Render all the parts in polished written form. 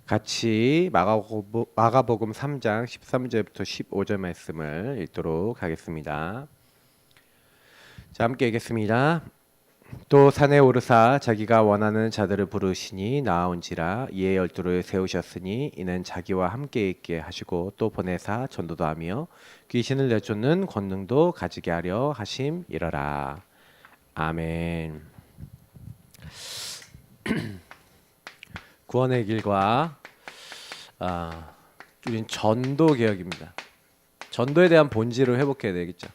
같이 마가복음 3장 13절부터 15절 말씀을 읽도록 하겠습니다. 자, 함께 읽겠습니다. 또 산에 오르사 자기가 원하는 자들을 부르시니 나아온지라. 이에 열두를 세우셨으니 이는 자기와 함께 있게 하시고 또 보내사 전도도 하며 귀신을 내쫓는 권능도 가지게 하려 하심이러라. 아멘. 구원의 길과 우린 전도 개혁입니다. 전도에 대한 본질을 회복해야 되겠죠.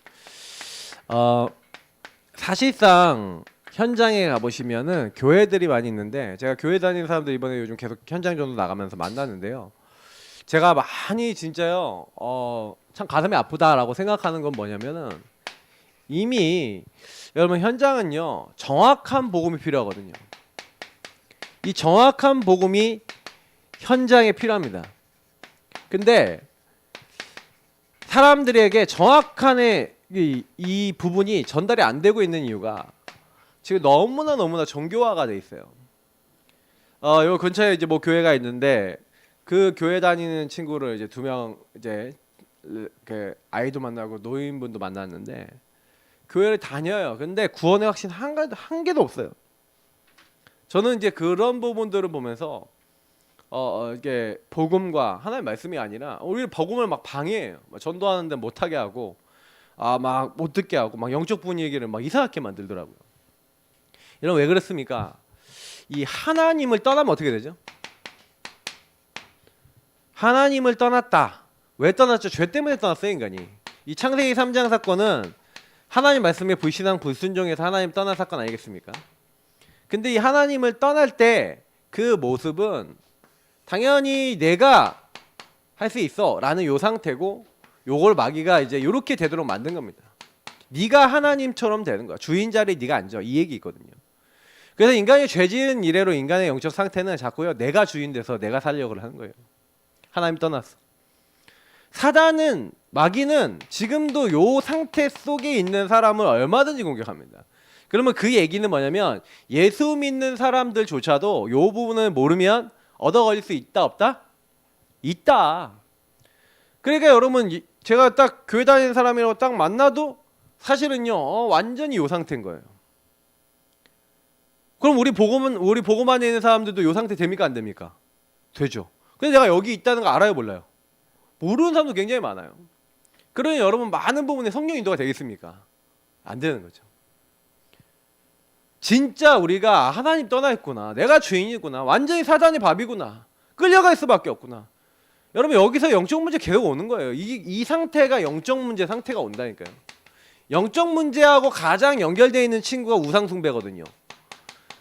사실상 현장에 가보시면은 교회들이 많이 있는데, 제가 교회 다니는 사람들 이번에 요즘 계속 현장 전도 나가면서 만나는데요. 제가 많이 진짜요, 참 가슴이 아프다라고 생각하는 건 뭐냐면은, 이미 여러분 현장은요 정확한 복음이 필요하거든요. 이 정확한 복음이 현장에 필요합니다. 근데 사람들에게 정확한 이 부분이 전달이 안 되고 있는 이유가 지금 너무나 정교화가 돼 있어요. 요 근처에 이제 뭐 교회가 있는데, 그 교회 다니는 친구를 이제 2명 이제 그 아이도 만나고 노인분도 만났는데 교회를 다녀요. 근데 구원의 확신 한 개도 없어요. 저는 이제 그런 부분들을 보면서 이게 복음과 하나님의 말씀이 아니라 오히려 복음을 막 방해해요. 전도하는데 못하게 하고, 막 못 듣게 하고, 막 영적 분위기를 막 이상하게 만들더라고요. 여러분 왜 그렇습니까? 이 하나님을 떠나면 어떻게 되죠? 하나님을 떠났다. 왜 떠났죠? 죄 때문에 떠났어요, 인간이. 이 창세기 3장 사건은 하나님 말씀에 불신앙 불순종해서 하나님 떠난 사건 아니겠습니까? 근데 이 하나님을 떠날 때 그 모습은 당연히 내가 할 수 있어 라는 요 상태고, 요걸 마귀가 이제 요렇게 되도록 만든 겁니다. 네가 하나님처럼 되는 거야. 주인 자리에 네가 앉아, 이 얘기 있거든요. 그래서 인간이 죄 지은 이래로 인간의 영적 상태는 자꾸요 내가 주인 돼서 내가 살려고 하는 거예요. 하나님 떠났어. 사단은, 마귀는 지금도 요 상태 속에 있는 사람을 얼마든지 공격합니다. 그러면 그 얘기는 뭐냐면, 예수 믿는 사람들조차도 요 부분을 모르면 얻어 걸릴 수 있다 없다? 있다. 그러니까 여러분, 제가 딱 교회 다니는 사람이라고 딱 만나도 사실은요 완전히 요 상태인 거예요. 그럼 우리 복음 안에 있는 사람들도 요 상태 됩니까 안 됩니까? 되죠. 근데 내가 여기 있다는 거 알아요 몰라요? 모르는 사람도 굉장히 많아요. 그러니 여러분 많은 부분에 성령 인도가 되겠습니까? 안 되는 거죠. 진짜 우리가 하나님 떠나 있구나, 내가 주인이구나, 완전히 사단의 밥이구나, 끌려갈 수밖에 없구나. 여러분 여기서 영적 문제 계속 오는 거예요. 이 상태가 영적 문제 상태가 온다니까요. 영적 문제하고 가장 연결되어 있는 친구가 우상숭배거든요.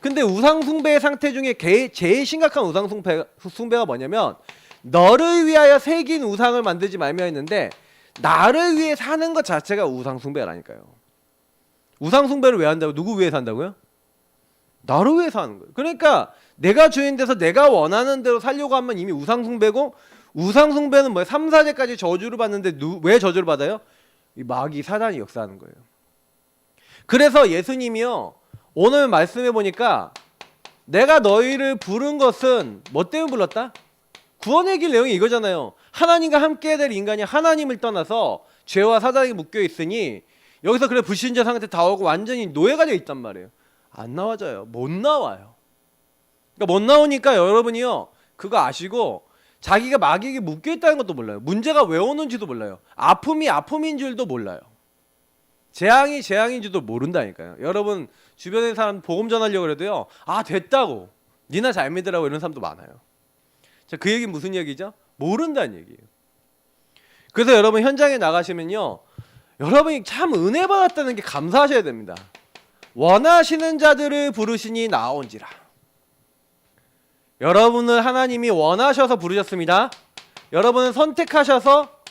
근데 우상숭배의 상태 중에 제일 심각한 우상숭배가 뭐냐면, 너를 위하여 새긴 우상을 만들지 말며 했는데 나를 위해 사는 것 자체가 우상숭배라니까요. 우상숭배를 왜 한다고? 누구 위해 산다고요? 나를 위해 사는 거예요. 그러니까 내가 주인 돼서 내가 원하는 대로 살려고 하면 이미 우상숭배고, 우상숭배는 뭐예요? 3, 4제까지 저주를 받는데 왜 저주를 받아요? 이 마귀 사단이 역사하는 거예요. 그래서 예수님이요 오늘 말씀해 보니까, 내가 너희를 부른 것은 뭐 때문에 불렀다? 구원의 길 내용이 이거잖아요. 하나님과 함께 될 인간이 하나님을 떠나서 죄와 사단에 묶여 있으니 여기서 그래 불신자 상태 다 오고 완전히 노예가 되어 있단 말이에요. 안 나와져요. 못 나와요. 그러니까 못 나오니까 여러분이요 그거 아시고, 자기가 마귀에게 묶여 있다는 것도 몰라요. 문제가 왜 오는지도 몰라요. 아픔이 아픔인 줄도 몰라요. 재앙이 재앙인 줄도 모른다니까요. 여러분 주변에 사람 복음 전하려고 해도요, 됐다고, 니나 잘 믿으라고 이런 사람도 많아요. 자, 그 얘기는 무슨 얘기죠? 모른다는 얘기예요. 그래서 여러분 현장에 나가시면요 여러분이 참 은혜 받았다는 게 감사하셔야 됩니다. 원하시는 자들을 부르시니 나아온지라. 여러분을 하나님이 원하셔서 부르셨습니다. 여러분은 선택하셔서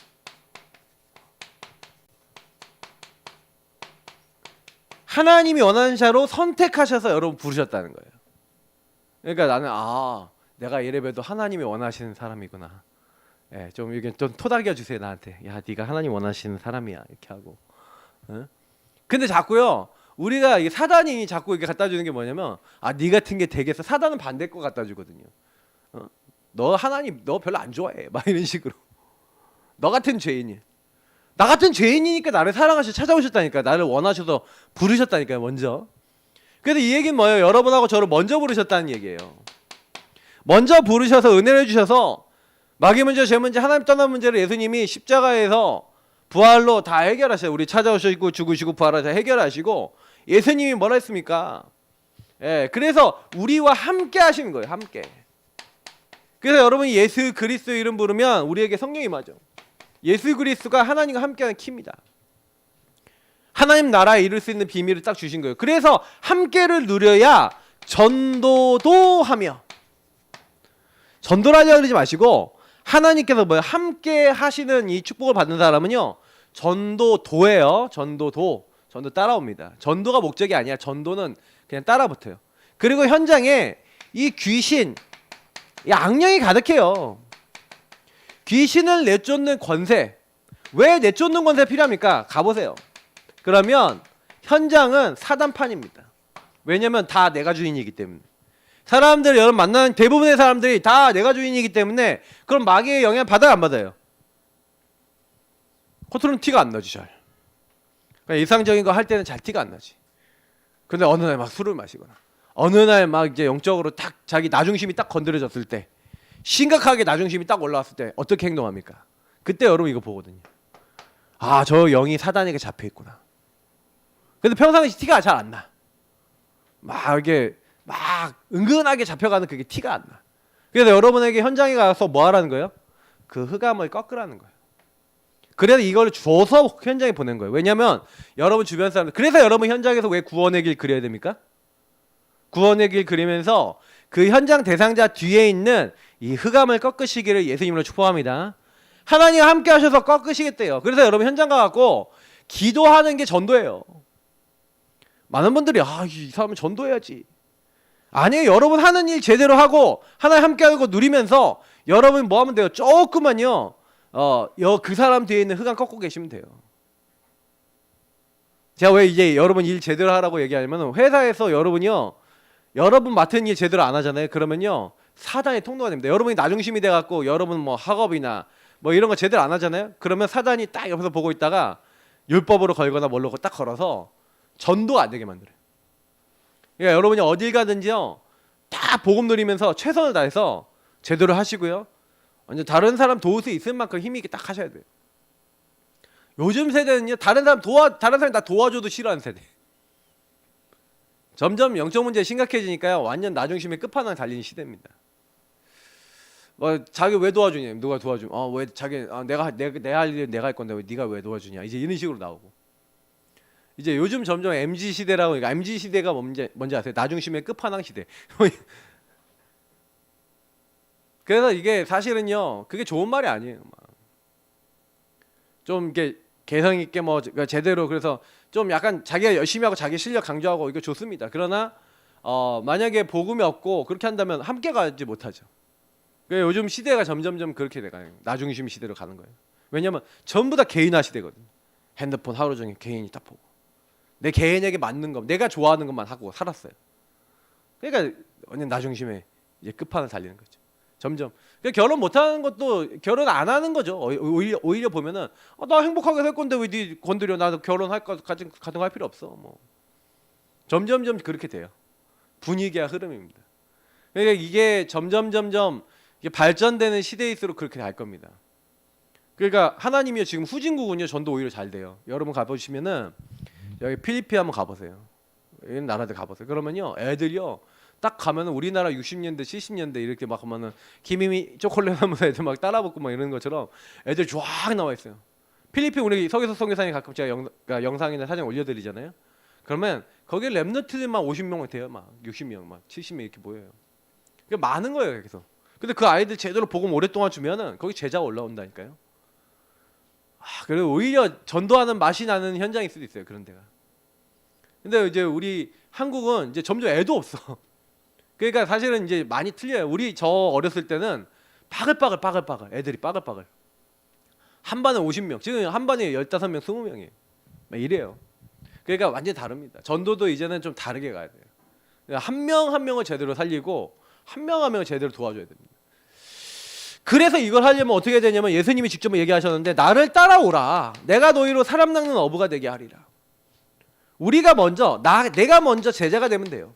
하나님이 원하는 자로 선택하셔서 여러분 부르셨다는 거예요. 그러니까 나는 내가 예배도 하나님이 원하시는 사람이구나. 좀 이게 좀 토닥여 주세요 나한테. 야, 네가 하나님 원하시는 사람이야 이렇게 하고. 근데 자꾸요 우리가 이 사단이 자꾸 이렇게 갖다 주는 게 뭐냐면, 네 같은 게 되겠어. 사단은 반대거 갖다 주거든요. 너 하나님 너 별로 안 좋아해. 막 이런 식으로. 너 같은 죄인이. 나 같은 죄인이니까 나를 사랑하셔 찾아오셨다니까. 나를 원하셔서 부르셨다니까요. 먼저. 그래서 이 얘기는 뭐예요? 여러분하고 저를 먼저 부르셨다는 얘기예요. 먼저 부르셔서 은혜를 주셔서 마귀 문제, 죄 문제, 하나님 떠난 문제를 예수님이 십자가에서 부활로 다 해결하셔요. 우리 찾아오시고 죽으시고 부활하셔 해결하시고 예수님이 뭐라 했습니까? 예, 그래서 우리와 함께 하시는 거예요. 함께. 그래서 여러분이 예수 그리스도 이름 부르면 우리에게 성령이 임하죠. 예수 그리스도가 하나님과 함께하는 키입니다. 하나님 나라에 이룰 수 있는 비밀을 딱 주신 거예요. 그래서 함께를 누려야 전도도 하며, 전도라고 그러지 마시고 하나님께서 뭐예요? 함께 하시는 이 축복을 받는 사람은요 전도도예요. 전도 따라옵니다. 전도가 목적이 아니야. 전도는 그냥 따라붙어요. 그리고 현장에 이 귀신, 이 악령이 가득해요. 귀신을 내쫓는 권세. 왜 내쫓는 권세 필요합니까? 가보세요. 그러면 현장은 사단판입니다. 왜냐면 다 내가 주인이기 때문에. 사람들 여러분 만나는 대부분의 사람들이 다 내가 주인이기 때문에 그럼 마귀의 영향 받아요 안 받아요? 겉으로는 티가 안 나지 잘. 그냥 일상적인 거 할 때는 잘 티가 안 나지. 근데 어느 날 막 술을 마시거나 어느 날 막 이제 영적으로 딱 자기 나중심이 딱 건드려졌을 때 심각하게 나중심이 딱 올라왔을 때 어떻게 행동합니까? 그때 여러분 이거 보거든요. 아, 저 영이 사단에게 잡혀 있구나. 근데 평상시 티가 잘 안 나. 막 이게 막 은근하게 잡혀가는 그게 티가 안 나. 그래서 여러분에게 현장에 가서 뭐 하라는 거예요? 그 흑암을 꺾으라는 거예요. 그래서 이걸 줘서 현장에 보낸 거예요. 왜냐면 여러분 주변 사람들, 그래서 여러분 현장에서 왜 구원의 길 그려야 됩니까? 구원의 길 그리면서 그 현장 대상자 뒤에 있는 이 흑암을 꺾으시기를 예수님으로 축복합니다. 하나님 함께 하셔서 꺾으시겠대요. 그래서 여러분 현장 가갖고 기도하는 게 전도예요. 많은 분들이 이 사람은 전도해야지. 아니에요. 여러분 하는 일 제대로 하고 하나님 함께 하고 누리면서 여러분 뭐 하면 돼요? 조금만요. 그 사람 뒤에 있는 흑암 꺾고 계시면 돼요. 제가 왜 이제 여러분 일 제대로 하라고 얘기하냐면 회사에서 여러분이요. 여러분 맡은 일 제대로 안 하잖아요. 그러면요. 사단의 통로가 됩니다. 여러분이 나중심이 돼갖고 여러분 뭐 학업이나 뭐 이런 거 제대로 안 하잖아요. 그러면 사단이 딱 옆에서 보고 있다가 율법으로 걸거나 뭘로 딱 걸어서 전도가 안 되게 만들어요. 그러니까 여러분이 어딜 가든지요. 다 복음 누리면서 최선을 다해서 제대로 하시고요. 완전 다른 사람 도울 수 있을 만큼 힘 있게 딱 하셔야 돼요. 요즘 세대는요. 다른 사람이 나 도와줘도 싫어하는 세대. 점점 영적 문제 심각해지니까요. 완전 나중심의 끝판왕 달리는 시대입니다. 뭐 자기 왜 도와주냐? 누가 도와줘? 왜 자기 내가 할 일 내가 할 건데 왜 네가 왜 도와주냐? 이제 이런 식으로 나오고. 이제 요즘 점점 MZ 시대라고. 그러니까 MZ 시대가 뭔지 아세요? 나중심의 끝판왕 시대. 그래서 이게 사실은요. 그게 좋은 말이 아니에요. 좀 이렇게 개성 있게 뭐 제대로 그래서 좀 약간 자기가 열심히 하고 자기 실력 강조하고 이거 좋습니다. 그러나 만약에 복음이 없고 그렇게 한다면 함께 가지 못하죠. 그러니까 요즘 시대가 점점점 그렇게 돼가요. 나중심 시대로 가는 거예요. 왜냐면 전부 다 개인화 시대거든요. 핸드폰 하루 종일 개인이 딱 보고 내 개인에게 맞는 것, 내가 좋아하는 것만 하고 살았어요. 그러니까 완전 나중심에 이제 끝판을 달리는 거죠. 점점. 그러니까 결혼 못하는 것도 결혼 안 하는 거죠. 오히려 보면은 나 행복하게 살 건데 왜 네 건드려? 나도 결혼할 거 가정할 필요 없어. 뭐 점점점 그렇게 돼요. 분위기와 흐름입니다. 그러니까 이게 점점 이게 발전되는 시대일수록 그렇게 갈 겁니다. 그러니까 하나님이 지금 후진국은요 전도 오히려 잘 돼요. 여러분 가보시면은 여기 필리핀 한번 가보세요. 이런 나라들 가보세요. 그러면요 애들이요. 딱 가면은 우리나라 60년대 70년대 이렇게 막 하면은 김이미 초콜릿 하면서 애들 막 따라붙고 막 이러는 것처럼 애들 쫙 나와 있어요. 필리핀 우리 서기석 선교사님 가끔 제가 그러니까 영상이나 사진 올려드리잖아요. 그러면 거기 랩너트들만 50명 돼요. 막 60명 막 70명 이렇게 모여요. 그게 많은 거예요. 계속. 근데 그 아이들 제대로 복음 오랫동안 주면은 거기 제자가 올라온다니까요. 그래서 오히려 전도하는 맛이 나는 현장일 수도 있어요. 그런 데가. 근데 이제 우리 한국은 이제 점점 애도 없어. 그러니까 사실은 이제 많이 틀려요. 저 어렸을 때는 빠글빠글 애들이 빠글빠글. 한 반에 50명. 지금 한 반에 15명, 20명이에요. 막 이래요. 그러니까 완전히 다릅니다. 전도도 이제는 좀 다르게 가야 돼요. 한 명 한 명을 제대로 살리고 한 명 한 명을 제대로 도와줘야 됩니다. 그래서 이걸 하려면 어떻게 되냐면 예수님이 직접 얘기하셨는데 나를 따라오라. 내가 너희로 사람 낚는 어부가 되게 하리라. 우리가 먼저 내가 먼저 제자가 되면 돼요.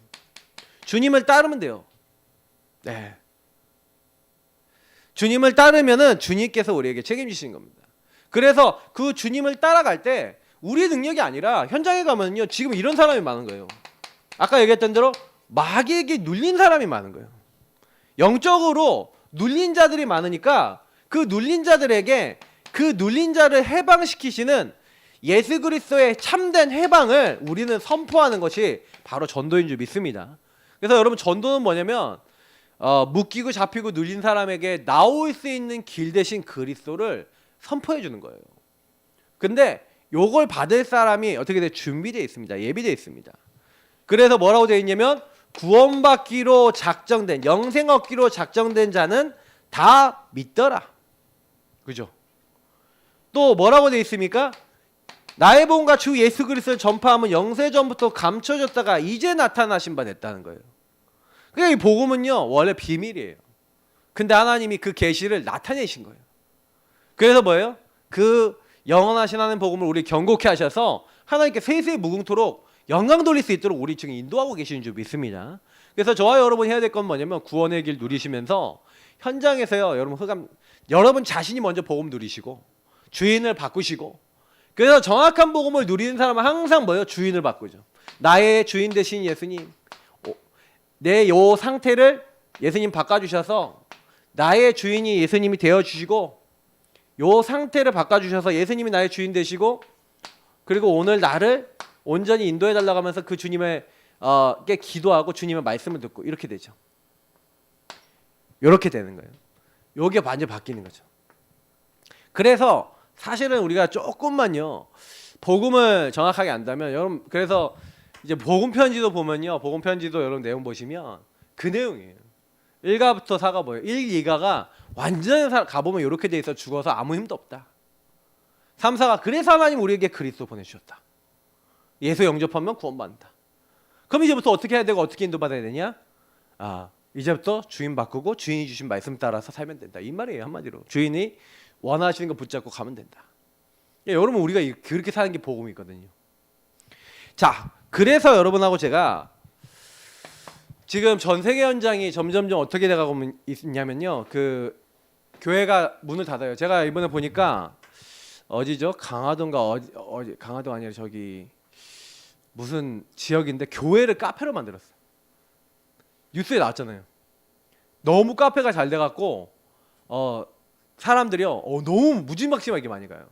주님을 따르면 돼요. 네. 주님을 따르면은 주님께서 우리에게 책임지시는 겁니다. 그래서 그 주님을 따라갈 때 우리 능력이 아니라 현장에 가면요 지금 이런 사람이 많은 거예요. 아까 얘기했던 대로 마귀에게 눌린 사람이 많은 거예요. 영적으로 눌린 자들이 많으니까 그 눌린 자들에게 그 눌린 자를 해방시키시는 예수 그리스도의 참된 해방을 우리는 선포하는 것이 바로 전도인 줄 믿습니다. 그래서 여러분 전도는 뭐냐면 묶이고 잡히고 눌린 사람에게 나올 수 있는 길 대신 그리스도를 선포해 주는 거예요. 근데 요걸 받을 사람이 어떻게 돼? 준비되어 있습니다. 예비되어 있습니다. 그래서 뭐라고 되어 있냐면 구원받기로 작정된 영생 얻기로 작정된 자는 다 믿더라. 그죠? 또 뭐라고 되어 있습니까? 나의 복음과 주 예수 그리스도를 전파하면 영세 전부터 감춰졌다가 이제 나타나신 바 됐다는 거예요. 그러니까 이 복음은요 원래 비밀이에요. 근데 하나님이 그 계시를 나타내신 거예요. 그래서 뭐예요? 그 영원하신 하나님 복음을 우리 경고케 하셔서 하나님께 세세 무궁토록 영광 돌릴 수 있도록 우리 지금 인도하고 계시는 줄 믿습니다. 그래서 저와 여러분 해야 될 건 뭐냐면 구원의 길 누리시면서 현장에서요 여러분 자신이 먼저 복음 누리시고 주인을 바꾸시고, 그래서 정확한 복음을 누리는 사람은 항상 뭐예요? 주인을 바꾸죠. 나의 주인 되신 예수님, 내 요 상태를 예수님 바꿔주셔서 나의 주인이 예수님이 되어주시고 요 상태를 바꿔주셔서 예수님이 나의 주인 되시고 그리고 오늘 나를 온전히 인도해 달라고 하면서 그 주님의 께 기도하고 주님의 말씀을 듣고 이렇게 되죠. 이렇게 되는 거예요. 요게 완전 바뀌는 거죠. 그래서 사실은 우리가 조금만요 복음을 정확하게 안다면 여러분, 그래서 이제 복음 편지도 보면요, 복음 편지도 여러분 내용 보시면 그 내용이에요. 1가부터 4가 뭐예요? 1, 2가가 완전 가보면 이렇게 돼 있어. 죽어서 아무 힘도 없다. 3, 4가 그래서 하나님 우리에게 그리스도 보내주셨다. 예수 영접하면 구원받는다. 그럼 이제부터 어떻게 해야 되고 어떻게 인도받아야 되냐? 이제부터 주인 바꾸고 주인이 주신 말씀 따라서 살면 된다. 이 말이에요. 한마디로 주인이 원하시는 거 붙잡고 가면 된다. 여러분 우리가 그렇게 사는 게 복음이거든요. 자, 그래서 여러분하고 제가 지금 전 세계 현장이 점점점 어떻게 돼가고 있냐면요, 그 교회가 문을 닫아요. 제가 이번에 보니까 어디죠? 강화도인가 강화도 아니라 저기 무슨 지역인데 교회를 카페로 만들었어요. 뉴스에 나왔잖아요. 너무 카페가 잘 돼갖고 사람들이요 너무 무지막지하게 많이 가요.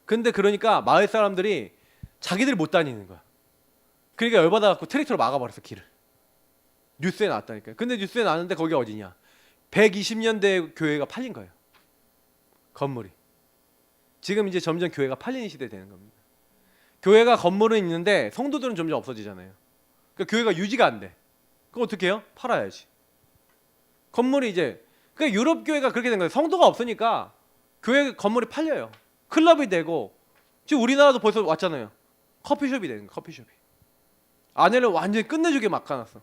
근데 그러니까 마을 사람들이 자기들이 못 다니는 거야. 그러니까 열받아갖고 트랙터로 막아버렸어, 길을. 뉴스에 나왔다니까요. 근데 뉴스에 나왔는데 거기 어디냐? 120년대 교회가 팔린 거예요. 건물이. 지금 이제 점점 교회가 팔리는 시대 되는 겁니다. 교회가 건물은 있는데 성도들은 점점 없어지잖아요. 그러니까 교회가 유지가 안 돼. 그럼 어떻게 해요? 팔아야지. 건물이 이제, 그러니까 유럽 교회가 그렇게 된 거예요. 성도가 없으니까 교회 건물이 팔려요. 클럽이 되고, 지금 우리나라도 벌써 왔잖아요. 커피숍이 되는 거예요. 커피숍이. 안에를 완전히 끝내주게 막아놨어.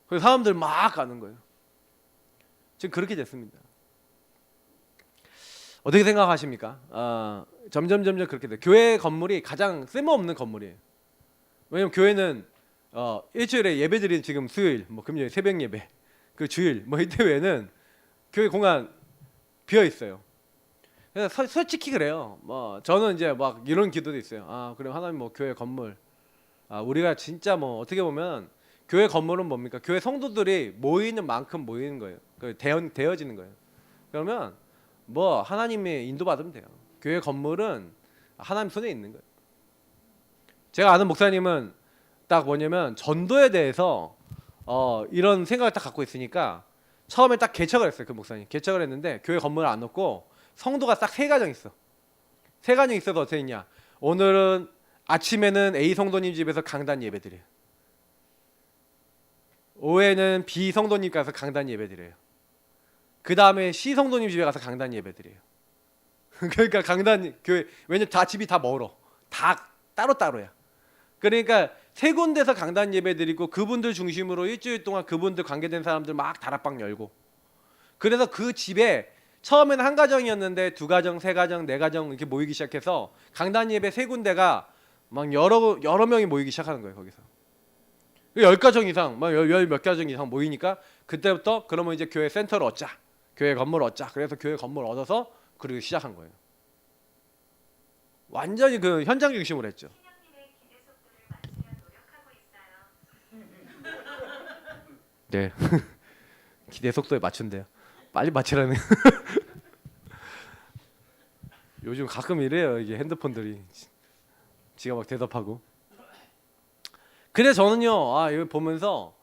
그래서 사람들 막 가는 거예요. 지금 그렇게 됐습니다. 어떻게 생각하십니까? 점점 그렇게 돼. 교회 건물이 가장 쓸모없는 건물이에요. 왜냐면 교회는 일주일에 예배 드리는 지금 수요일, 뭐 금요일 새벽 예배, 그 주일, 뭐 이때 외에는 교회 공간 비어 있어요. 그래서 솔직히 그래요. 뭐 저는 이제 막 이런 기도도 있어요. 그럼 하나님 뭐 교회 건물, 우리가 진짜 뭐 어떻게 보면 교회 건물은 뭡니까? 교회 성도들이 모이는 만큼 모이는 거예요. 되어지는 거예요. 그러면 뭐 하나님의 인도받으면 돼요. 교회 건물은 하나님 손에 있는 거예요. 제가 아는 목사님은 딱 뭐냐면 전도에 대해서 이런 생각을 딱 갖고 있으니까 처음에 딱 개척을 했어요. 그 목사님 개척을 했는데 교회 건물을 안 넣고 성도가 딱 3가정 있어. 3가정 있어서 어떻게 했냐? 오늘은 아침에는 A 성도님 집에서 강단 예배 드려요. 오후에는 B 성도님 가서 강단 예배 드려요. 그 다음에 C 성도님 집에 가서 강단 예배 드려요. 그러니까 강단 교회, 왜냐면 다 집이 다 멀어. 다 따로따로야. 그러니까 3군데서 강단 예배 드리고 그분들 중심으로 일주일 동안 그분들 관계된 사람들 막 다락방 열고, 그래서 그 집에 처음에는 한 가정이었는데 두 가정, 세 가정, 네 가정 이렇게 모이기 시작해서 강단 예배 세 군데가 막 여러 명이 모이기 시작하는 거예요. 거기서 10가정 이상, 막 열 몇 가정 이상 모이니까 그때부터 그러면 이제 교회 센터를 얻자, 교회 건물 얻자. 그래서 교회 건물 얻어서 그러기 시작한 거예요. 완전히 그 현장 중심으로 했죠. 네. 기대 속도에 맞춘대요. 빨리 맞추라는. 요즘 가끔 이래요. 이게 핸드폰들이 지가 막 대답하고. 그래서 저는요, 이거 보면서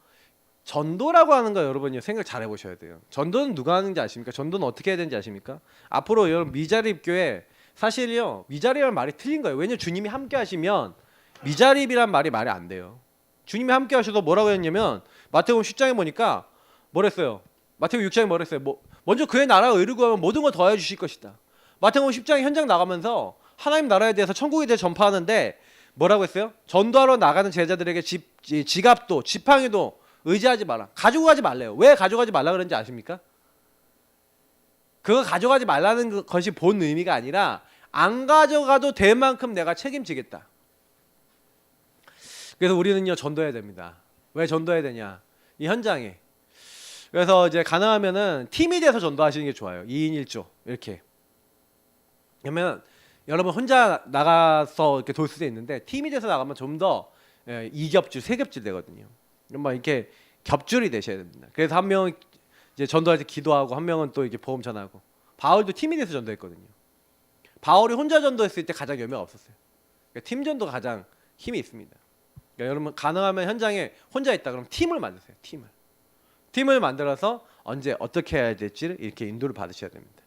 전도라고 하는 거 여러분이 생각 잘 해보셔야 돼요. 전도는 누가 하는지 아십니까? 전도는 어떻게 해야 되는지 아십니까? 앞으로 여러분 미자립교회 사실요, 미자립이라는 말이 틀린 거예요. 왜냐면 주님이 함께 하시면 미자립이란 말이 안 돼요. 주님이 함께 하셔서 뭐라고 했냐면 마태복음 10장에 보니까 뭐랬어요? 마태복음 6장에 뭐랬어요? 먼저 그의 나라와 의를 구하면 모든 걸 더해 주실 것이다. 마태복음 10장에 현장 나가면서 하나님 나라에 대해서 천국에 대해 전파하는데 뭐라고 했어요? 전도하러 나가는 제자들에게 지갑도 지팡이도 의지하지 마라. 가지고 가지 말래요. 왜 가져가지 말라 그런지 아십니까? 그거 가져가지 말라는 것이 본 의미가 아니라 안 가져가도 될 만큼 내가 책임지겠다. 그래서 우리는요 전도해야 됩니다. 왜 전도해야 되냐? 이 현장에. 그래서 이제 가능하면은 팀이 돼서 전도하시는 게 좋아요. 2인 1조 이렇게. 그러면 여러분 혼자 나가서 이렇게 돌 수도 있는데 팀이 돼서 나가면 좀 더 2겹줄, 3겹줄 되거든요. 막 이렇게 겹줄이 되셔야 됩니다. 그래서 한 명은 이제 전도할 때 기도하고 한 명은 또 이렇게 보험 전하고. 바울도 팀이 돼서 전도했거든요. 바울이 혼자 전도했을 때 가장 열매가 없었어요. 그러니까 팀 전도가 가장 힘이 있습니다. 그러니까 여러분 가능하면 현장에 혼자 있다 그럼 팀을 만드세요. 팀을 만들어서 언제 어떻게 해야 될지를 이렇게 인도를 받으셔야 됩니다.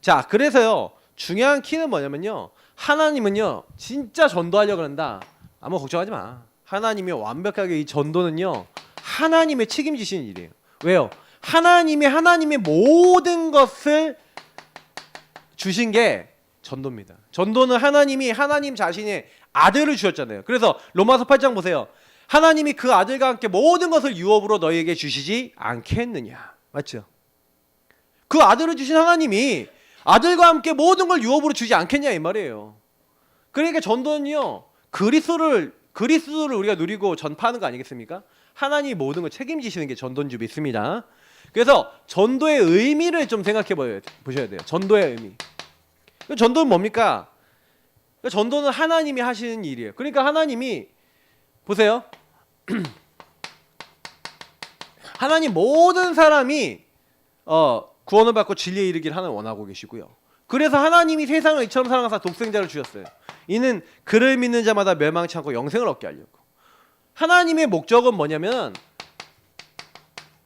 자, 그래서요 중요한 키는 뭐냐면요, 하나님은요 진짜 전도하려고 한다, 아무 걱정하지 마. 하나님이 완벽하게 이 전도는요 하나님의 책임지시는 일이에요. 왜요? 하나님의 모든 것을 주신 게 전도입니다. 전도는 하나님이 하나님 자신의 아들을 주셨잖아요. 그래서 로마서 8장 보세요. 하나님이 그 아들과 함께 모든 것을 유업으로 너희에게 주시지 않겠느냐. 맞죠? 그 아들을 주신 하나님이 아들과 함께 모든 걸 유업으로 주지 않겠냐 이 말이에요. 그러니까 전도는요 그리스도를 우리가 누리고 전파하는 거 아니겠습니까? 하나님이 모든 걸 책임지시는 게 전도인 줄 믿습니다. 그래서 전도의 의미를 좀 생각해 보셔야 돼요. 전도의 의미. 전도는 뭡니까? 전도는 하나님이 하시는 일이에요. 그러니까 하나님이 보세요. 하나님 모든 사람이 구원을 받고 진리에 이르기를 하나님 원하고 계시고요. 그래서 하나님이 세상을 이처럼 사랑하사 독생자를 주셨어요. 이는 그를 믿는 자마다 멸망치 않고 영생을 얻게 하려고. 하나님의 목적은 뭐냐면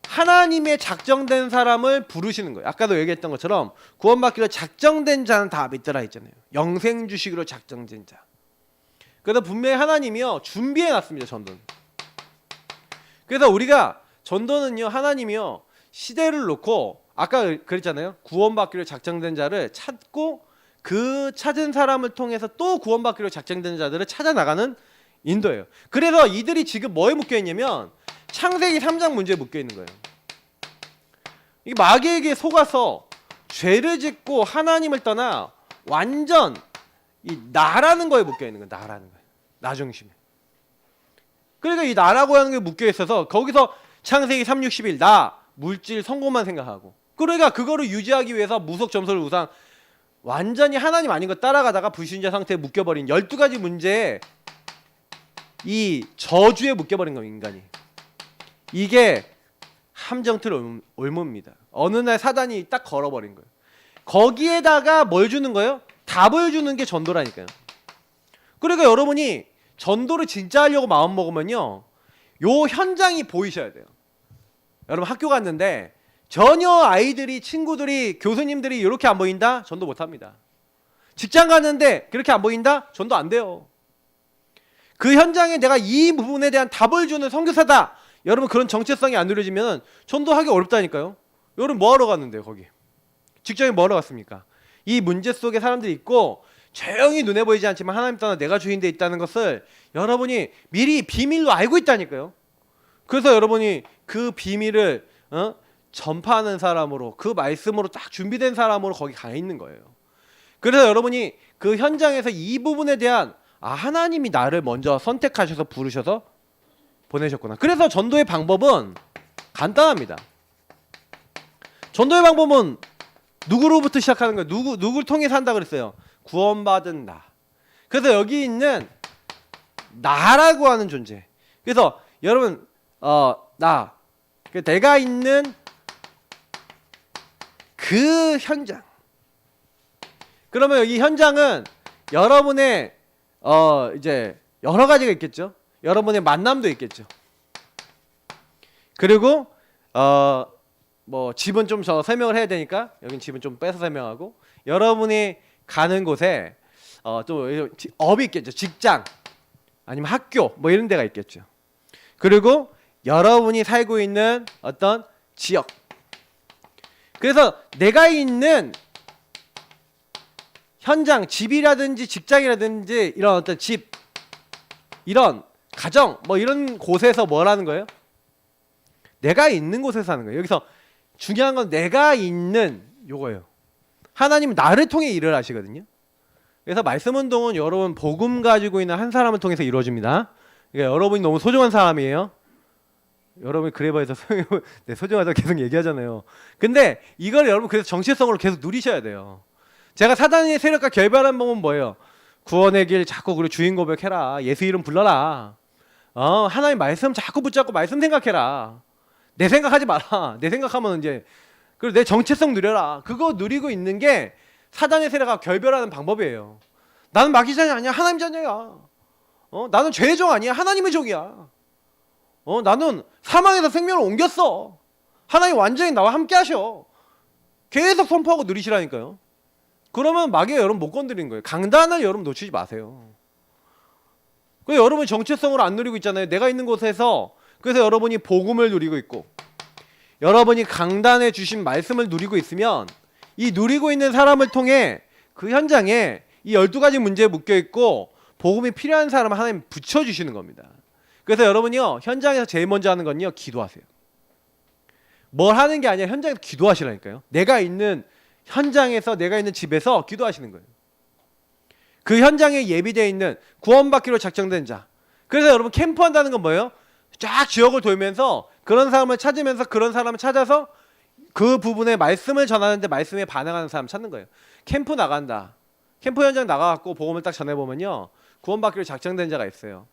하나님의 작정된 사람을 부르시는 거예요. 아까도 얘기했던 것처럼 구원받기로 작정된 자는 다 믿더라 했잖아요. 영생 주시기로 작정된 자. 그래서 분명히 하나님이요 준비해 놨습니다. 전도는. 그래서 우리가 전도는요 하나님이요 시대를 놓고 아까 그랬잖아요. 구원받기로 작정된 자를 찾고 그 찾은 사람을 통해서 또 구원받기로 작정된 자들을 찾아 나가는 인도예요. 그래서 이들이 지금 뭐에 묶여 있냐면 창세기 3장 문제에 묶여 있는 거예요. 이 마귀에게 속아서 죄를 짓고 하나님을 떠나 완전 이 나라는 거에 묶여 있는 거예요. 나라는 거예요. 나 중심에. 그러니까 이 나라고 하는 게 묶여 있어서 거기서 창세기 3:61 나 물질 성공만 생각하고, 그러니까 그거를 유지하기 위해서 무속 점수를 우상 완전히 하나님 아닌 거 따라가다가 불신자 상태에 묶여버린 12가지 문제에 이 저주에 묶여버린 거예요. 인간이. 이게 함정틀 올무입니다. 어느 날 사단이 딱 걸어버린 거예요. 거기에다가 뭘 주는 거예요? 답을 주는 게 전도라니까요. 그러니까 여러분이 전도를 진짜 하려고 마음 먹으면요 요 현장이 보이셔야 돼요. 여러분 학교 갔는데 전혀 아이들이 친구들이 교수님들이 이렇게 안 보인다? 전도 못합니다. 직장 갔는데 그렇게 안 보인다? 전도 안 돼요. 그 현장에 내가 이 부분에 대한 답을 주는 선교사다. 여러분 그런 정체성이 안 누려지면 전도하기 어렵다니까요. 여러분 뭐하러 갔는데요 거기? 직장에 뭐하러 갔습니까? 이 문제 속에 사람들이 있고 조용히 눈에 보이지 않지만 하나님 떠나 내가 주인돼 있다는 것을 여러분이 미리 비밀로 알고 있다니까요. 그래서 여러분이 그 비밀을 전파하는 사람으로, 그 말씀으로 딱 준비된 사람으로 거기 가 있는 거예요. 그래서 여러분이 그 현장에서 이 부분에 대한 하나님이 나를 먼저 선택하셔서 부르셔서 보내셨구나. 그래서 전도의 방법은 간단합니다. 전도의 방법은 누구로부터 시작하는 거예요? 누구를 통해서 한다 그랬어요? 구원받은 나. 그래서 여기 있는 나라고 하는 존재. 그래서 여러분 나, 내가 있는 그 현장. 그러면 여기 현장은 여러분의 이제 여러 가지가 있겠죠. 여러분의 만남도 있겠죠. 그리고 뭐 집은 좀 저 설명을 해야 되니까 여긴 집은 좀 빼서 설명하고, 여러분이 가는 곳에 또 업이 있겠죠. 직장 아니면 학교 뭐 이런 데가 있겠죠. 그리고 여러분이 살고 있는 어떤 지역. 그래서 내가 있는 현장, 집이라든지 직장이라든지 이런 어떤 집, 이런 가정 뭐 이런 곳에서 뭘 하는 거예요? 내가 있는 곳에서 하는 거예요. 여기서 중요한 건 내가 있는 요거예요. 하나님은 나를 통해 일을 하시거든요. 그래서 말씀 운동은 여러분 복음 가지고 있는 한 사람을 통해서 이루어집니다. 그러니까 여러분이 너무 소중한 사람이에요. 여러분이 그래봐서 네, 소중하다고 계속 얘기하잖아요. 근데 이걸 여러분 그래서 정체성으로 계속 누리셔야 돼요. 제가 사단의 세력과 결별한 법은 뭐예요? 구원의 길 자꾸 그리고 주인 고백해라. 예수 이름 불러라. 하나님 말씀 자꾸 붙잡고 말씀 생각해라. 내 생각하지 마라. 내 생각하면 이제 그리고 내 정체성 누려라. 그거 누리고 있는 게 사단의 세력과 결별하는 방법이에요. 나는 마귀 자녀 아니야. 하나님 자녀야. 나는 죄의 종 아니야. 하나님의 종이야. 나는 사망에서 생명을 옮겼어. 하나님 완전히 나와 함께 하셔. 계속 선포하고 누리시라니까요. 그러면 마귀가 여러분 못 건드리는 거예요. 강단을 여러분 놓치지 마세요. 여러분이 정체성을 안 누리고 있잖아요. 내가 있는 곳에서. 그래서 여러분이 복음을 누리고 있고 여러분이 강단에 주신 말씀을 누리고 있으면 이 누리고 있는 사람을 통해 그 현장에 이 12가지 문제에 묶여 있고 복음이 필요한 사람을 하나님 붙여주시는 겁니다. 그래서 여러분이요 현장에서 제일 먼저 하는 건요 기도하세요. 뭘 하는 게 아니라 현장에서 기도하시라니까요. 내가 있는 현장에서, 내가 있는 집에서 기도하시는 거예요. 그 현장에 예비되어 있는 구원받기로 작정된 자. 그래서 여러분 캠프한다는 건 뭐예요? 쫙 지역을 돌면서 그런 사람을 찾으면서 그런 사람을 찾아서 그 부분에 말씀을 전하는데 말씀에 반응하는 사람 찾는 거예요. 캠프 나간다. 캠프 현장 나가갖고 복음을 딱 전해보면요 구원받기로 작정된 자가 있어요.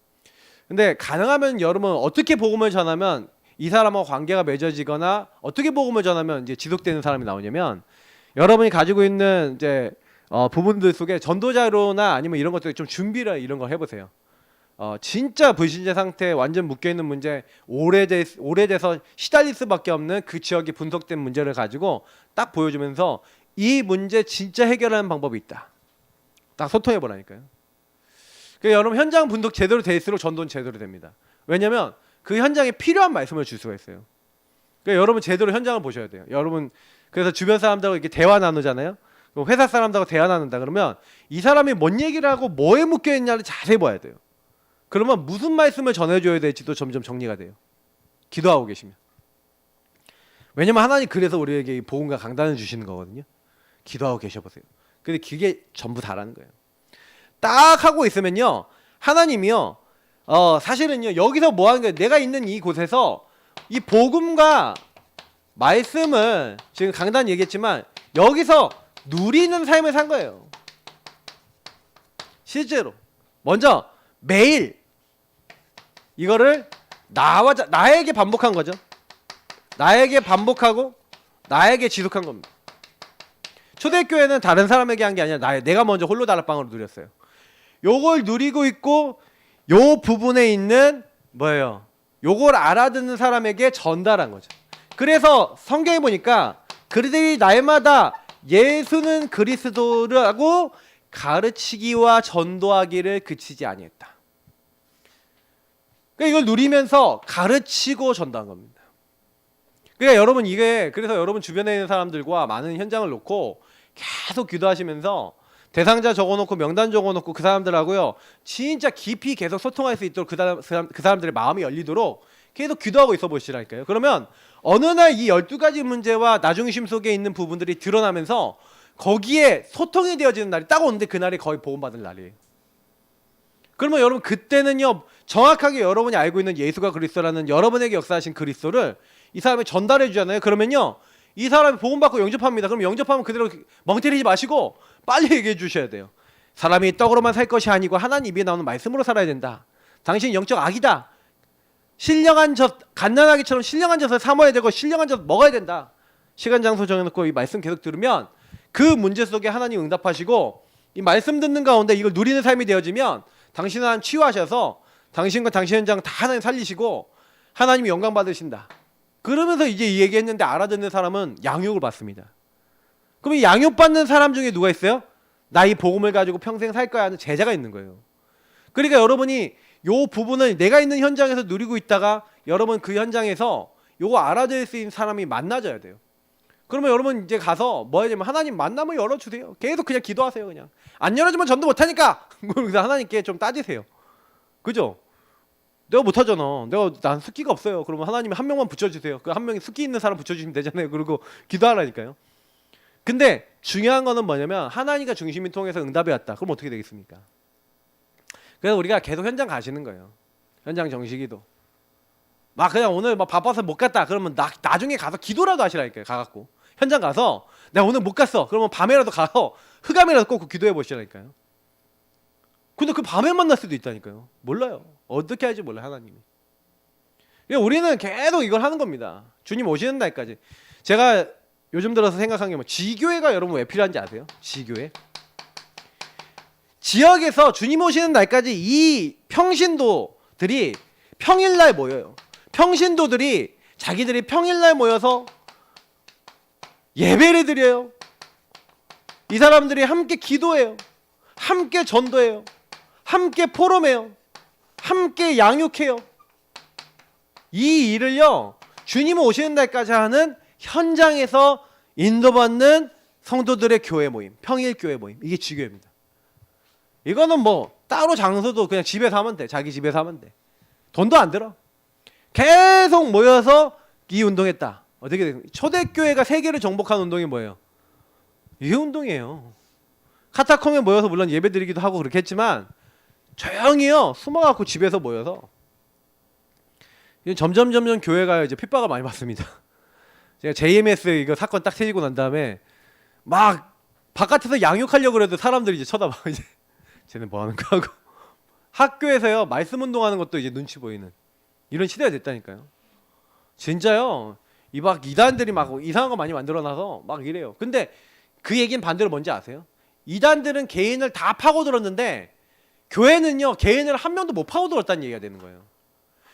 근데 가능하면 여러분 어떻게 복음을 전하면 이 사람하고 관계가 맺어지거나 어떻게 복음을 전하면 이제 지속되는 사람이 나오냐면, 여러분이 가지고 있는 이제 부분들 속에 전도자료나 아니면 이런 것들 좀 준비를 이런 걸 해보세요. 진짜 불신자 상태에 완전 묶여있는 문제, 오래돼서 시달릴 수밖에 없는 그 지역이 분석된 문제를 가지고 딱 보여주면서 이 문제 진짜 해결하는 방법이 있다. 딱 소통해보라니까요. 그러니까 여러분 현장 분석 제대로 돼있을수록 전도는 제대로 됩니다. 왜냐면 그 현장에 필요한 말씀을 줄 수가 있어요. 그러니까 여러분 제대로 현장을 보셔야 돼요. 여러분 그래서 주변 사람들하고 이렇게 대화 나누잖아요. 회사 사람들하고 대화 나눈다 그러면 이 사람이 뭔 얘기를 하고 뭐에 묶여있냐를 자세히 봐야 돼요. 그러면 무슨 말씀을 전해줘야 될지도 점점 정리가 돼요. 기도하고 계시면. 왜냐면 하나님 그래서 우리에게 이 복음과 강단을 주시는 거거든요. 기도하고 계셔보세요. 근데 그게 전부 다라는 거예요. 딱 하고 있으면요 하나님이요 사실은요 여기서 뭐 하는 거예요? 내가 있는 이 곳에서 이 복음과 말씀을 지금 강단 얘기했지만 여기서 누리는 삶을 산 거예요. 실제로 먼저 매일 이거를 나에게 반복한 거죠. 나에게 반복하고 나에게 지속한 겁니다. 초대교회는 다른 사람에게 한 게 아니라 내가 먼저 홀로 다락방으로 누렸어요. 요걸 누리고 있고 요 부분에 있는 뭐예요? 요걸 알아듣는 사람에게 전달한 거죠. 그래서 성경에 보니까 그들이 날마다 예수는 그리스도라고 가르치기와 전도하기를 그치지 아니했다. 그러니까 이걸 누리면서 가르치고 전도한 겁니다. 그러니까 여러분 이게 그래서 여러분 주변에 있는 사람들과 많은 현장을 놓고 계속 기도하시면서 대상자 적어놓고 명단 적어놓고 그 사람들하고요 진짜 깊이 계속 소통할 수 있도록 그 사람들의 마음이 열리도록 계속 기도하고 있어 보시라니까요. 그러면 어느 날 이 12가지 문제와 나중심 속에 있는 부분들이 드러나면서 거기에 소통이 되어지는 날이 딱 오는데 그날이 거의 복음받을 날이에요. 그러면 여러분 그때는요 정확하게 여러분이 알고 있는 예수가 그리스도라는 여러분에게 역사하신 그리스도를 이 사람이 전달해 주잖아요. 그러면요 이 사람이 복음받고 영접합니다. 그럼 영접하면 그대로 멍때리지 마시고 빨리 얘기해 주셔야 돼요. 사람이 떡으로만 살 것이 아니고 하나님 입에 나오는 말씀으로 살아야 된다. 당신 영적 악이다. 신령한 젖, 갓난아기처럼 신령한 젖을 삼아야 되고 신령한 젖 먹어야 된다. 시간 장소 정해놓고 이 말씀 계속 들으면 그 문제 속에 하나님 응답하시고 이 말씀 듣는 가운데 이걸 누리는 삶이 되어지면 당신은 하나님 치유하셔서 당신과 당신 현장 다 하나님 살리시고 하나님이 영광 받으신다. 그러면서 이제 이 얘기했는데 알아듣는 사람은 양육을 받습니다. 그럼 이 양육받는 사람 중에 누가 있어요? 나 이 복음을 가지고 평생 살 거야 하는 제자가 있는 거예요. 그러니까 여러분이 요 부분을 내가 있는 현장에서 누리고 있다가 여러분 그 현장에서 요거 알아들을 수 있는 사람이 만나져야 돼요. 그러면 여러분 이제 가서 뭐 해야 되면 하나님 만남을 열어주세요. 계속 그냥 기도하세요. 그냥 안 열어주면 전도 못하니까 그래서 하나님께 좀 따지세요. 그죠? 내가 못하잖아. 난 숫기가 없어요. 그러면 하나님이 한 명만 붙여주세요. 그 한 명이 숫기 있는 사람 붙여주시면 되잖아요. 그리고 기도하라니까요. 근데 중요한 거는 뭐냐면 하나님과 중심이 통해서 응답이 왔다. 그럼 어떻게 되겠습니까? 그래서 우리가 계속 현장 가시는 거예요. 현장 정식기도. 막 그냥 오늘 막 바빠서 못 갔다. 그러면 나중에 가서 기도라도 하시라니까요. 가갖고 현장 가서 내가 오늘 못 갔어. 그러면 밤에라도 가서 흑암이라도 꼭 기도해 보시라니까요. 근데 그 밤에 만날 수도 있다니까요. 몰라요. 어떻게 할지 몰라요. 하나님이. 우리는 계속 이걸 하는 겁니다. 주님 오시는 날까지. 제가 요즘 들어서 생각한 게 뭐 지교회가 여러분 왜 필요한지 아세요? 지교회. 지역에서 주님 오시는 날까지 이 평신도들이 평일날 모여요. 평신도들이 자기들이 평일날 모여서 예배를 드려요. 이 사람들이 함께 기도해요. 함께 전도해요. 함께 포럼해요. 함께 양육해요. 이 일을요 주님 오시는 날까지 하는 현장에서 인도받는 성도들의 교회 모임, 평일 교회 모임, 이게 지교회입니다. 이거는 뭐 따로 장소도 그냥 집에서 하면 돼. 자기 집에서 하면 돼. 돈도 안 들어. 계속 모여서 이 운동했다. 어떻게 돼? 초대교회가 세계를 정복한 운동이 뭐예요? 이 운동이에요. 카타콤에 모여서 물론 예배 드리기도 하고 그렇게 했지만 조용히요 숨어갖고 집에서 모여서 점점 교회가 이제 핍박을 많이 받습니다. 제가 JMS 이거 사건 딱 터지고 난 다음에 막 바깥에서 양육하려고 그래도 사람들이 이제 쳐다봐. 이제 쟤는 뭐 하는 거 하고 학교에서요 말씀 운동하는 것도 이제 눈치 보이는 이런 시대가 됐다니까요. 진짜요. 이 막 이단들이 막 이상한 거 많이 만들어놔서 막 이래요. 근데 그 얘기는 반대로 뭔지 아세요? 이단들은 개인을 다 파고들었는데 교회는요 개인을 한 명도 못 파고들었다는 얘기가 되는 거예요.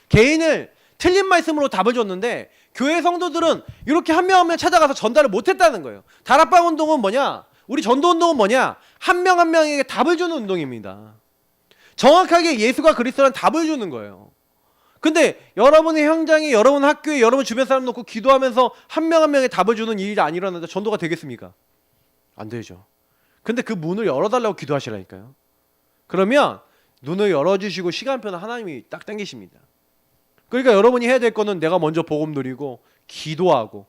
개인을 틀린 말씀으로 답을 줬는데 교회 성도들은 이렇게 한 명 한 명 찾아가서 전달을 못했다는 거예요. 다락방 운동은 뭐냐? 우리 전도 운동은 뭐냐? 한 명 한 명에게 답을 주는 운동입니다. 정확하게 예수가 그리스도라는 답을 주는 거예요. 근데 여러분의 현장에 여러분 학교에 여러분 주변 사람 놓고 기도하면서 한 명 한 명에 답을 주는 일이 안 일어나다 전도가 되겠습니까? 안 되죠. 근데 그 문을 열어달라고 기도하시라니까요. 그러면 눈을 열어주시고 시간표는 하나님이 딱 당기십니다. 그러니까 여러분이 해야 될 거는 내가 먼저 복음 누리고 기도하고,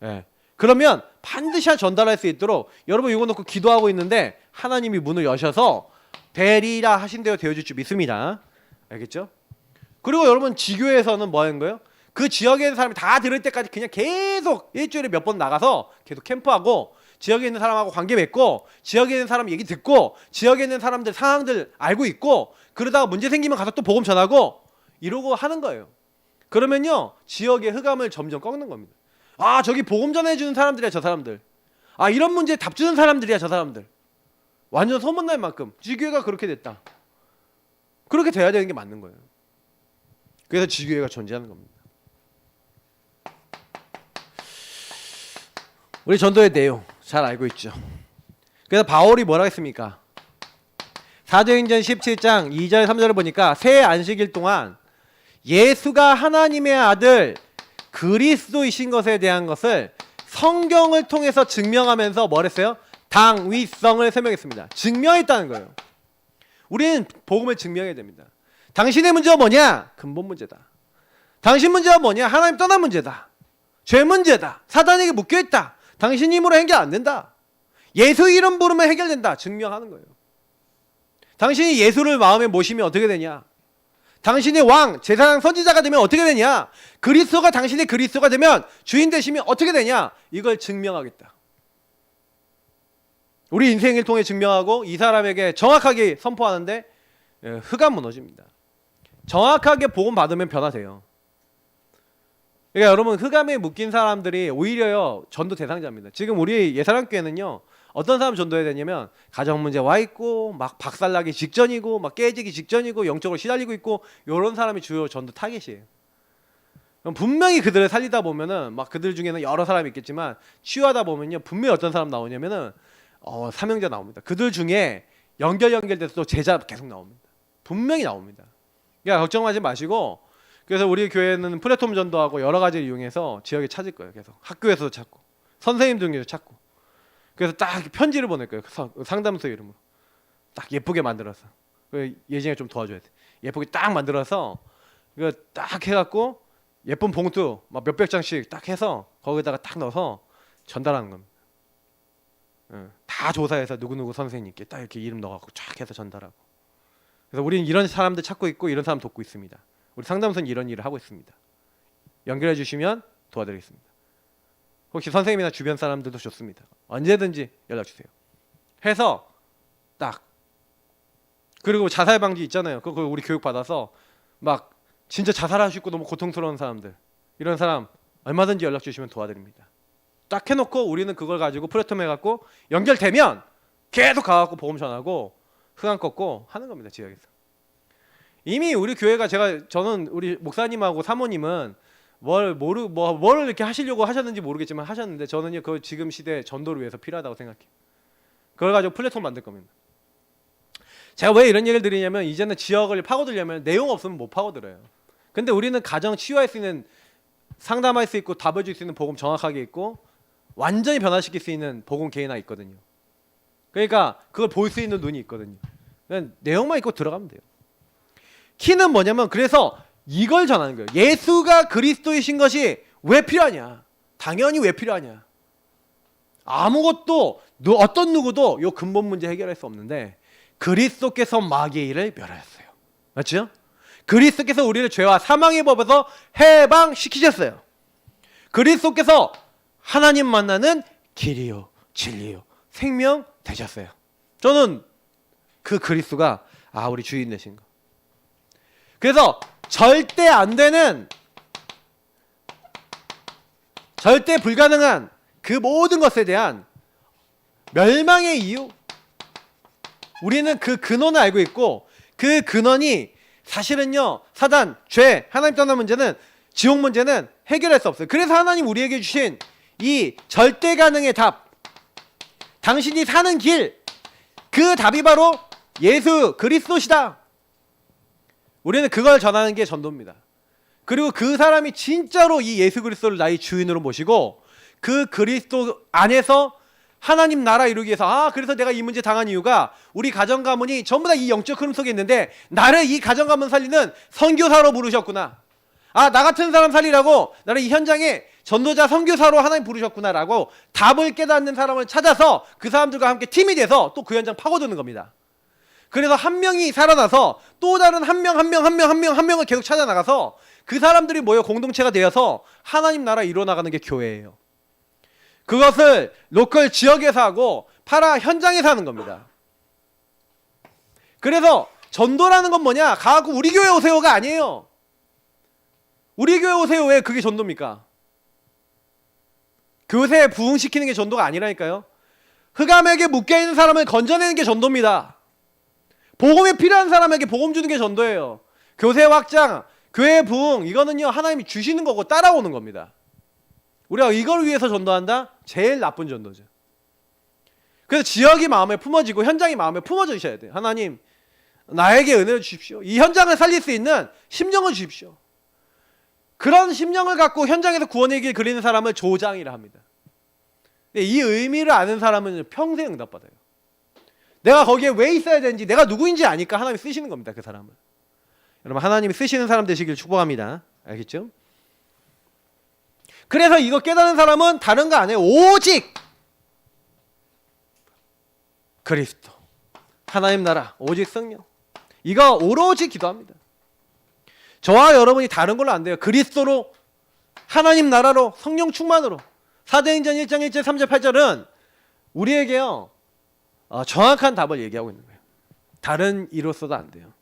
예. 그러면 반드시 전달할 수 있도록 여러분 이거 놓고 기도하고 있는데 하나님이 문을 여셔서 되리라 하신 대로 되어질 줄 믿습니다. 알겠죠? 그리고 여러분 지교에서는 뭐 하는 거예요? 그 지역에 있는 사람이 다 들을 때까지 그냥 계속 일주일에 몇 번 나가서 계속 캠프하고 지역에 있는 사람하고 관계 맺고 지역에 있는 사람 얘기 듣고 지역에 있는 사람들 상황들 알고 있고 그러다가 문제 생기면 가서 또 복음 전하고 이러고 하는 거예요. 그러면요 지역의 흑암을 점점 꺾는 겁니다. 아 저기 복음 전해주는 사람들이야 저 사람들. 아 이런 문제에 답 주는 사람들이야 저 사람들. 완전 소문날 만큼 지교회가 그렇게 됐다. 그렇게 돼야 되는 게 맞는 거예요. 그래서 지교회가 존재하는 겁니다. 우리 전도의 내용 잘 알고 있죠. 그래서 바울이 뭐라 했습니까? 사도행전 17장 2절 3절을 보니까 새 안식일 동안 예수가 하나님의 아들 그리스도이신 것에 대한 것을 성경을 통해서 증명하면서 뭘 했어요? 당위성을 설명했습니다. 증명했다는 거예요. 우리는 복음을 증명해야 됩니다. 당신의 문제가 뭐냐? 근본 문제다. 당신 문제가 뭐냐? 하나님 떠난 문제다. 죄 문제다. 사단에게 묶여있다. 당신 힘으로 해결 안 된다. 예수 이름 부르면 해결된다. 증명하는 거예요. 당신이 예수를 마음에 모시면 어떻게 되냐? 당신이 왕, 제사장 선지자가 되면 어떻게 되냐? 그리스도가 당신의 그리스도가 되면 주인 되시면 어떻게 되냐? 이걸 증명하겠다. 우리 인생을 통해 증명하고 이 사람에게 정확하게 선포하는데 흑암 무너집니다. 정확하게 복음 받으면 변화돼요. 그러니까 여러분, 흑암에 묶인 사람들이 오히려요 전도 대상자입니다. 지금 우리 예사랑교회는요 어떤 사람 전도해야 되냐면 가정 문제 와 있고 막 박살나기 직전이고 막 깨지기 직전이고 영적으로 시달리고 있고 이런 사람이 주요 전도 타겟이에요. 그럼 분명히 그들을 살리다 보면은 막 그들 중에는 여러 사람이 있겠지만 치유하다 보면요 분명히 어떤 사람 나오냐면은 사명자 나옵니다. 그들 중에 연결돼서 또 제자 계속 나옵니다. 분명히 나옵니다. 그러니까 걱정하지 마시고, 그래서 우리 교회는 플랫폼 전도하고 여러 가지를 이용해서 지역에 찾을 거예요. 계속 학교에서도 찾고 선생님들 중에서 찾고, 그래서 딱 편지를 보낼 거예요. 상담소 이름으로 딱 예쁘게 만들어서, 예진이가 좀 도와줘야 돼. 예쁘게 딱 만들어서 이거 딱 해갖고 예쁜 봉투 막 몇백 장씩 딱 해서 거기다가 딱 넣어서 전달하는 겁니다. 다 조사해서 누구누구 선생님께 딱 이렇게 이름 넣어갖고 쫙 해서 전달하고. 그래서 우리는 이런 사람들 찾고 있고 이런 사람 돕고 있습니다. 우리 상담소는 이런 일을 하고 있습니다. 연결해 주시면 도와드리겠습니다. 혹시 선생님이나 주변 사람들도 좋습니다. 언제든지 연락 주세요. 해서 딱, 그리고 자살 방지 있잖아요. 그거 우리 교육 받아서 막 진짜 자살할 수 있고 너무 고통스러운 사람들, 이런 사람 얼마든지 연락 주시면 도와드립니다. 딱 해놓고 우리는 그걸 가지고 플랫폼 해갖고 연결되면 계속 가갖고 복음 전하고 흑암 꺾고 하는 겁니다. 지역에서. 이미 우리 교회가 저는 우리 목사님하고 사모님은 뭘 이렇게 하시려고 하셨는지 모르겠지만 하셨는데, 저는요 그 지금 시대 전도를 위해서 필요하다고 생각해요. 그걸 가지고 플랫폼 만들 겁니다. 제가 왜 이런 얘기를 드리냐면, 이제는 지역을 파고들려면 내용 없으면 못 파고들어요. 근데 우리는 가정 치유할 수 있는, 상담할 수 있고 답을 줄 수 있는 복음 정확하게 있고 완전히 변화시킬 수 있는 복음 개인화 있거든요. 그러니까 그걸 볼 수 있는 눈이 있거든요. 그냥 내용만 있고 들어가면 돼요. 키는 뭐냐면, 그래서 이걸 전하는 거예요. 예수가 그리스도이신 것이 왜 필요하냐? 당연히 왜 필요하냐? 아무것도 어떤 누구도 이 근본 문제 해결할 수 없는데 그리스도께서 마귀의 일을 멸하였어요. 맞죠? 그리스도께서 우리를 죄와 사망의 법에서 해방시키셨어요. 그리스도께서 하나님 만나는 길이요 진리요 생명 되셨어요. 저는 그 그리스도가 우리 주인 되신 거. 그래서 절대 안 되는, 절대 불가능한 그 모든 것에 대한 멸망의 이유, 우리는 그 근원을 알고 있고, 그 근원이 사실은요 사단, 죄, 하나님 떠난 문제는, 지옥 문제는 해결할 수 없어요. 그래서 하나님 우리에게 주신 이 절대 가능의 답, 당신이 사는 길, 그 답이 바로 예수 그리스도시다. 우리는 그걸 전하는 게 전도입니다. 그리고 그 사람이 진짜로 이 예수 그리스도를 나의 주인으로 모시고 그 그리스도 안에서 하나님 나라 이루기 위해서, 그래서 내가 이 문제 당한 이유가 우리 가정 가문이 전부 다 이 영적 흐름 속에 있는데 나를 이 가정 가문 살리는 선교사로 부르셨구나. 나 같은 사람 살리라고 나를 이 현장에 전도자 선교사로 하나님 부르셨구나라고 답을 깨닫는 사람을 찾아서 그 사람들과 함께 팀이 돼서 또 그 현장 파고드는 겁니다. 그래서 한 명이 살아나서 또 다른 한 명을 계속 찾아 나가서 그 사람들이 모여 공동체가 되어서 하나님 나라 이루어 나가는 게 교회예요. 그것을 로컬 지역에서 하고 파라 현장에서 하는 겁니다. 그래서 전도라는 건 뭐냐? 가고 우리 교회 오세요가 아니에요. 우리 교회 오세요, 왜 그게 전도입니까? 교회에 부흥시키는 게 전도가 아니라니까요. 흑암에게 묶여있는 사람을 건져내는 게 전도입니다. 복음이 필요한 사람에게 복음 주는 게 전도예요. 교세 확장, 교회 부흥, 이거는요 하나님이 주시는 거고 따라오는 겁니다. 우리가 이걸 위해서 전도한다? 제일 나쁜 전도죠. 그래서 지역이 마음에 품어지고 현장이 마음에 품어지셔야 돼요. 하나님, 나에게 은혜를 주십시오. 이 현장을 살릴 수 있는 심령을 주십시오. 그런 심령을 갖고 현장에서 구원의 길 그리는 사람을 조장이라 합니다. 이 의미를 아는 사람은 평생 응답받아요. 내가 거기에 왜 있어야 되는지, 내가 누구인지 아니까 하나님이 쓰시는 겁니다. 그 사람을. 여러분, 하나님이 쓰시는 사람 되시길 축복합니다. 알겠죠? 그래서 이거 깨닫는 사람은 다른 거 아니에요. 오직 그리스도, 하나님 나라, 오직 성령. 이거 오로지 기도합니다. 저와 여러분이 다른 걸로 안 돼요. 그리스도로, 하나님 나라로, 성령 충만으로. 사도행전 1장 1절 3절 8절은 우리에게요 정확한 답을 얘기하고 있는 거예요. 다른 이로서도 안 돼요.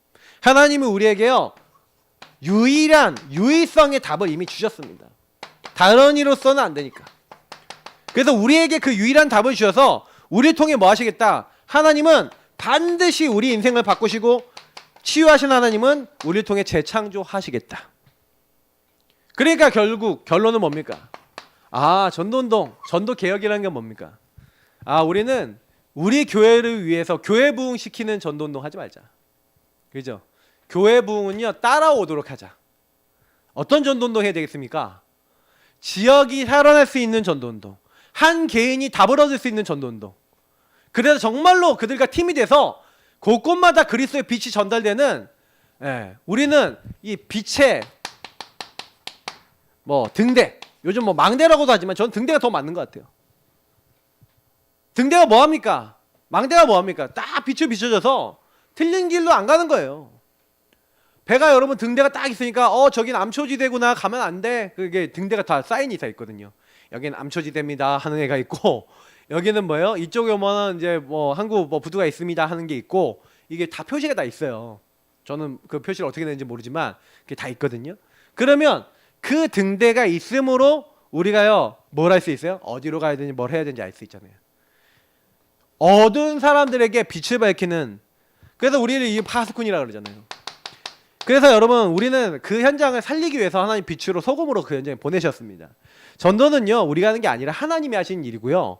하나님은 우리에게요 유일성의 답을 이미 주셨습니다. 다른 이로서는 안 되니까. 그래서 우리에게 그 유일한 답을 주셔서 우리를 통해 뭐 하시겠다? 하나님은 반드시 우리 인생을 바꾸시고, 치유하신 하나님은 우리를 통해 재창조하시겠다. 그러니까 결국 결론은 뭡니까? 전도운동, 전도개혁이라는 게 뭡니까? 우리는 우리 교회를 위해서 교회 부흥시키는 전도운동 하지 말자. 그죠? 교회 부흥은요 따라오도록 하자. 어떤 전도운동 해야 되겠습니까? 지역이 살아날 수 있는 전도운동, 한 개인이 답을 얻을 수 있는 전도운동. 그래서 정말로 그들과 팀이 돼서 곳곳마다 그리스도의 빛이 전달되는, 우리는 이 빛의 등대, 요즘 망대라고도 하지만 저는 등대가 더 맞는 것 같아요. 등대가 뭐합니까? 망대가 뭐합니까? 딱 빛을 비춰줘서 틀린 길로 안 가는 거예요. 배가 여러분 등대가 딱 있으니까 저긴 암초지대구나, 가면 안 돼. 그게 등대가 다 사인이 다 있거든요. 여긴 암초지대입니다 하는 애가 있고, 여기는 뭐예요? 이쪽에 오면 이제 한국 부두가 있습니다 하는 게 있고, 이게 다 표시가 다 있어요. 저는 그 표시를 어떻게 되는지 모르지만 그게 다 있거든요. 그러면 그 등대가 있으므로 우리가요 뭘 할 수 있어요? 어디로 가야 되는지 뭘 해야 되는지 알 수 있잖아요. 어두운 사람들에게 빛을 밝히는, 그래서 우리를 이 파수꾼이라고 그러잖아요. 그래서 여러분 우리는 그 현장을 살리기 위해서 하나님 빛으로 소금으로 그 현장에 보내셨습니다. 전도는요 우리가 하는 게 아니라 하나님이 하시는 일이고요,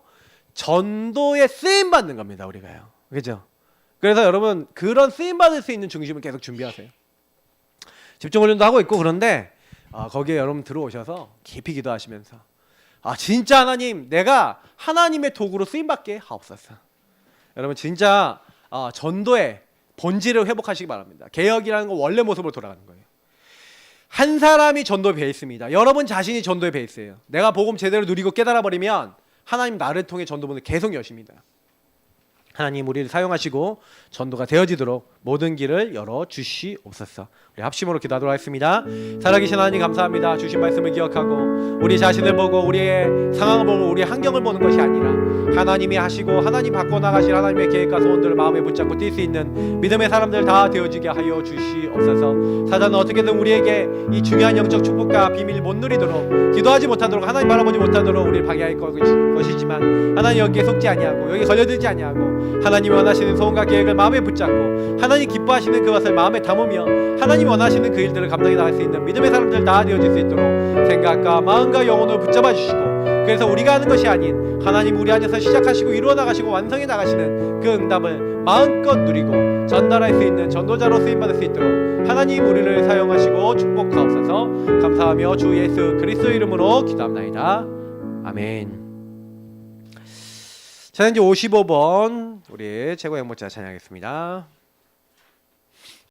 전도에 쓰임 받는 겁니다. 우리가요. 그죠? 그래서 여러분 그런 쓰임 받을 수 있는 중심을 계속 준비하세요. 집중 훈련도 하고 있고, 그런데 거기에 여러분 들어오셔서 깊이 기도하시면서 진짜 하나님, 내가 하나님의 도구로 쓰임 받게 하옵소서. 여러분 진짜 전도의 본질을 회복하시기 바랍니다. 개혁이라는 건 원래 모습으로 돌아가는 거예요. 한 사람이 전도의 베이스입니다. 여러분 자신이 전도의 베이스예요. 내가 복음 제대로 누리고 깨달아 버리면 하나님 나를 통해 전도문을 계속 여십니다. 하나님 우리를 사용하시고 전도가 되어지도록 모든 길을 열어주시옵소서. 우리 합심으로 기도하도록 하겠습니다. 살아계신 하나님 감사합니다. 주신 말씀을 기억하고 우리 자신을 보고 우리의 상황을 보고 우리의 환경을 보는 것이 아니라 하나님이 하시고 하나님 바꿔나가실 하나님의 계획과 소원들을 마음에 붙잡고 뛸 수 있는 믿음의 사람들 다 되어지게 하여 주시옵소서. 사단은 어떻게든 우리에게 이 중요한 영적 축복과 비밀을 못 누리도록, 기도하지 못하도록, 하나님 바라보지 못하도록 우리를 방해할 것이지만 하나님 여기에 속지 아니하고 여기 걸려들지 아니하고 하나님이 원하시는 소원과 계획을 마음에 붙잡고 하나님 기뻐하시는 그것을 마음에 담으며 하나님이 원하시는 그 일들을 감당해 나갈 수 있는 믿음의 사람들 다 되어질 수 있도록 생각과 마음과 영혼을 붙잡아 주시고, 그래서 우리가 하는 것이 아닌 하나님 우리 안에서 시작하시고 이루어 나가시고 완성해 나가시는 그 응답을 마음껏 누리고 전달할 수 있는 전도자로 쓰임받을 수 있도록 하나님 우리를 사용하시고 축복하옵소서. 감사하며 주 예수 그리스도 이름으로 기도합나이다. 아멘. 찬양지 55번 우리 최고 행복자 찬양하겠습니다.